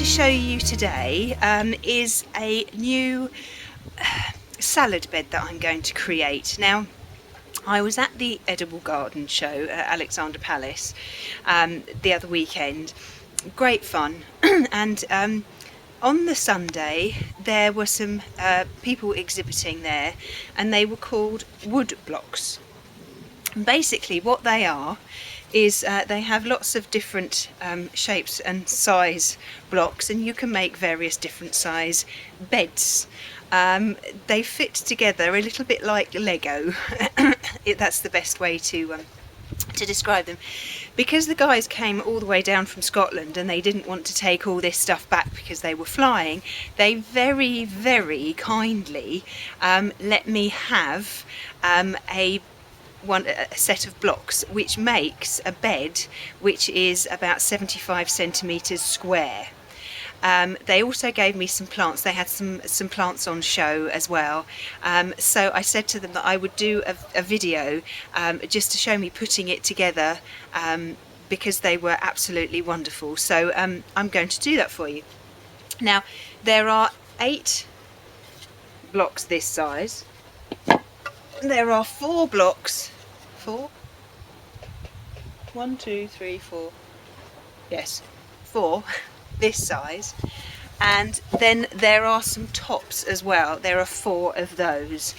to show you today is a new salad bed that I'm going to create. Now, I was at the Edible Garden show at Alexandra Palace the other weekend. Great fun. And on the Sunday there were some people exhibiting there, and they were called Wood Blocx. And basically what they are is they have lots of different shapes and size blocks, and you can make various different size beds. They fit together a little bit like Lego. That's the best way to describe them, because the guys came all the way down from Scotland and they didn't want to take all this stuff back because they were flying. They very, very kindly let me have a set of blocks, which makes a bed which is about 75 centimetres square. They also gave me some plants. They had some plants on show as well. So I said to them that I would do a video just to show me putting it together, because they were absolutely wonderful. So I'm going to do that for you. Now, there are 8 blocks this size. There are 4 blocks. 4? 1, 2, 3, 4. Yes, 4 this size. And then there are some tops as well. There are 4 of those.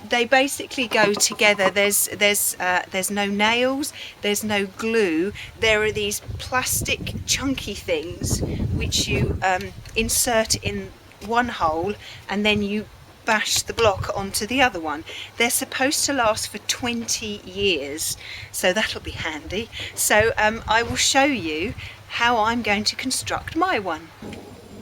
They basically go together. There's no nails, there's no glue. There are these plastic chunky things which you insert in one hole, and then you bash the block onto the other one. They're supposed to last for 20 years, so that'll be handy. So I will show you how I'm going to construct my one.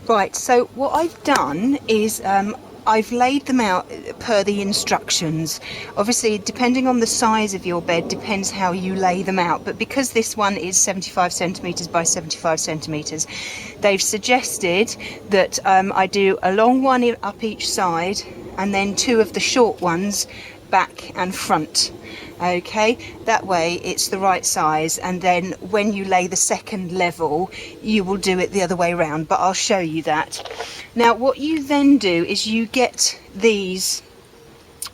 Right, so what I've done is I've laid them out per the instructions. Obviously, depending on the size of your bed, depends how you lay them out. But because this one is 75 centimetres by 75 centimetres, they've suggested that I do a long one up each side, and then 2 of the short ones back and front. Okay, that way it's the right size, and then when you lay the second level you will do it the other way around, but I'll show you that. Now, what you then do is you get these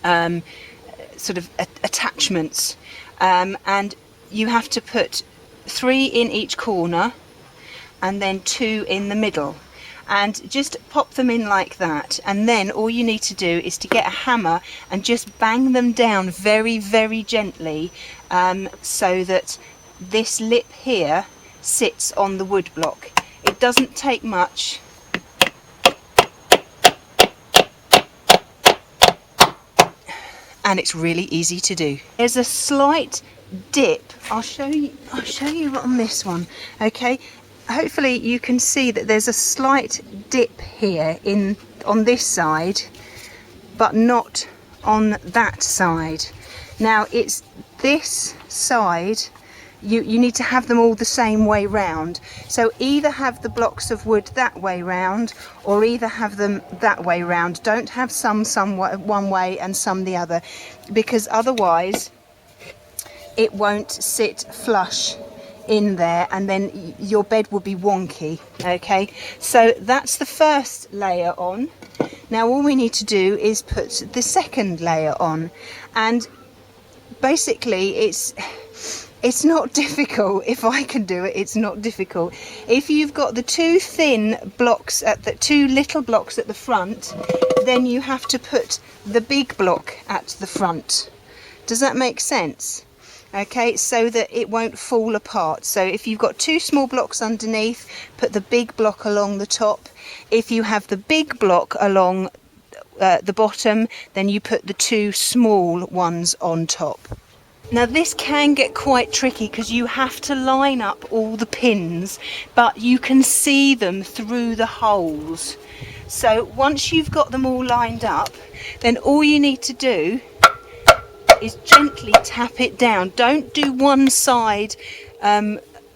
sort of attachments, and you have to put 3 in each corner and then 2 in the middle, and just pop them in like that. And then all you need to do is to get a hammer and just bang them down very, very gently, so that this lip here sits on the wood block. It doesn't take much. And it's really easy to do. There's a slight dip. I'll show you on this one. Okay, hopefully you can see that there's a slight dip here on this side, but not on that side. Now, it's this side, you need to have them all the same way round. So either have the blocks of wood that way round, or either have them that way round. Don't have some one way and some the other, because otherwise it won't sit flush in there, and then your bed will be wonky. Okay, so that's the first layer on. Now all we need to do is put the second layer on, and basically it's not difficult. If I can do it, it's not difficult. If you've got the 2 thin blocks at the 2 little blocks at the front, then you have to put the big block at the front. Does that make sense? Okay, so that it won't fall apart. So if you've got 2 small blocks underneath, put the big block along the top. If you have the big block along the bottom, then you put the 2 small ones on top. Now this can get quite tricky because you have to line up all the pins, but you can see them through the holes. So once you've got them all lined up, then all you need to do is gently tap it down. Don't do one side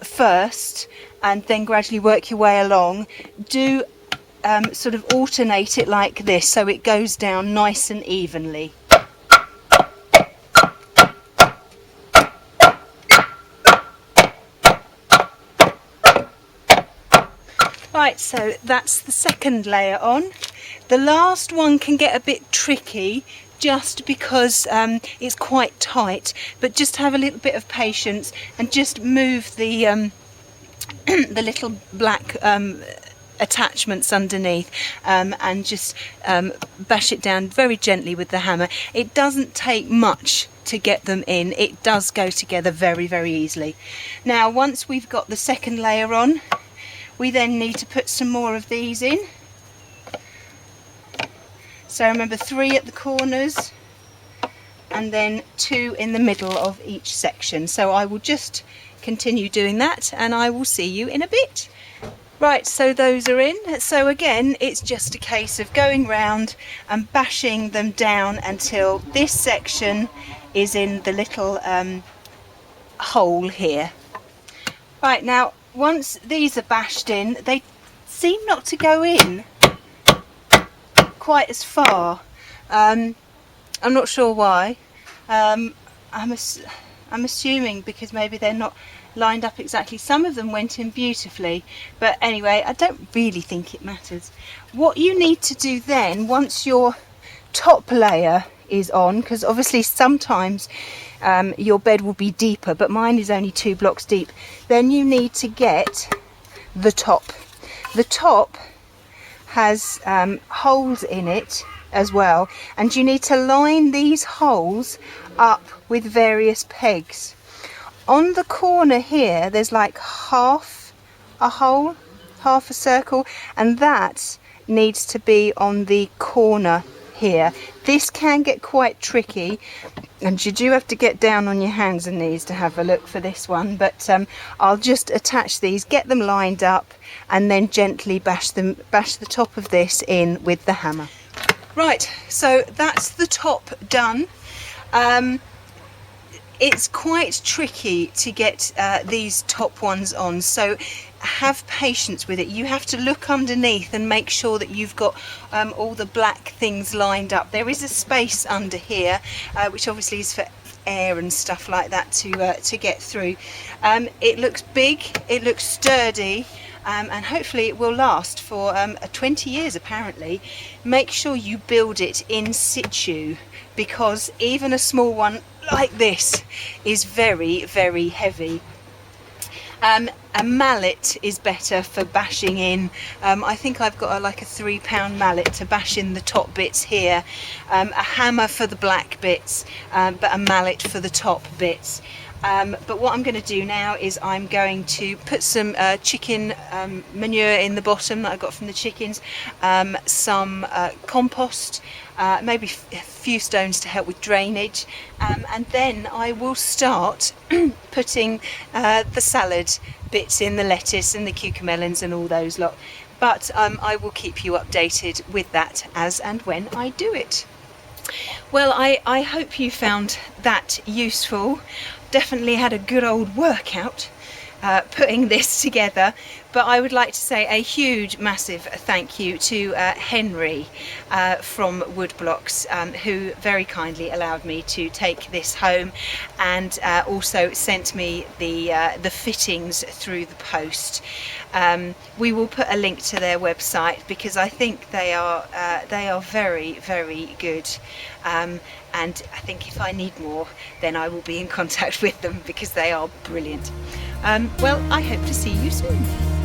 first and then gradually work your way along. Do sort of alternate it like this, so it goes down nice and evenly. Right, so that's the second layer on. The last one can get a bit tricky just because it's quite tight, but just have a little bit of patience and just move the the little black attachments underneath and just bash it down very gently with the hammer. It doesn't take much to get them in. It does go together very, very easily. Now, once we've got the second layer on, we then need to put some more of these in. So remember, 3 at the corners and then 2 in the middle of each section. So I will just continue doing that and I will see you in a bit. Right, so those are in. So again, it's just a case of going round and bashing them down until this section is in the little hole here. Right, now once these are bashed in, they seem not to go in quite as far. I'm not sure why. I'm assuming because maybe they're not lined up exactly. Some of them went in beautifully, but anyway, I don't really think it matters. What you need to do then, once your top layer is on, because obviously sometimes your bed will be deeper, but mine is only 2 blocks deep, then you need to get the top. The top has holes in it as well, and you need to line these holes up with various pegs. On the corner here there's like half a hole, half a circle, and that needs to be on the corner here. This can get quite tricky and you do have to get down on your hands and knees to have a look for this one, but I'll just attach these, get them lined up, and then gently bash the top of this in with the hammer. Right, so that's the top done. It's quite tricky to get these top ones on, so have patience with it. You have to look underneath and make sure that you've got all the black things lined up. There is a space under here, which obviously is for air and stuff like that to get through. It looks big, it looks sturdy, and hopefully it will last for 20 years apparently. Make sure you build it in situ, because even a small one like this is very, very heavy. A mallet is better for bashing in. I think I've got like a £3 mallet to bash in the top bits here. A hammer for the black bits, but a mallet for the top bits. But what I'm going to do now is I'm going to put some chicken manure in the bottom that I got from the chickens, some compost, maybe a few stones to help with drainage, and then I will start putting the salad bits in, the lettuce and the cucamelons and all those lot. But I will keep you updated with that as and when I do it. Well, I hope you found that useful. Definitely had a good old workout putting this together, but I would like to say a huge massive thank you to Henry from Wood Blocx, who very kindly allowed me to take this home, and also sent me the fittings through the post. We will put a link to their website because I think they are very, very good. And I think if I need more, then I will be in contact with them because they are brilliant. Well, I hope to see you soon.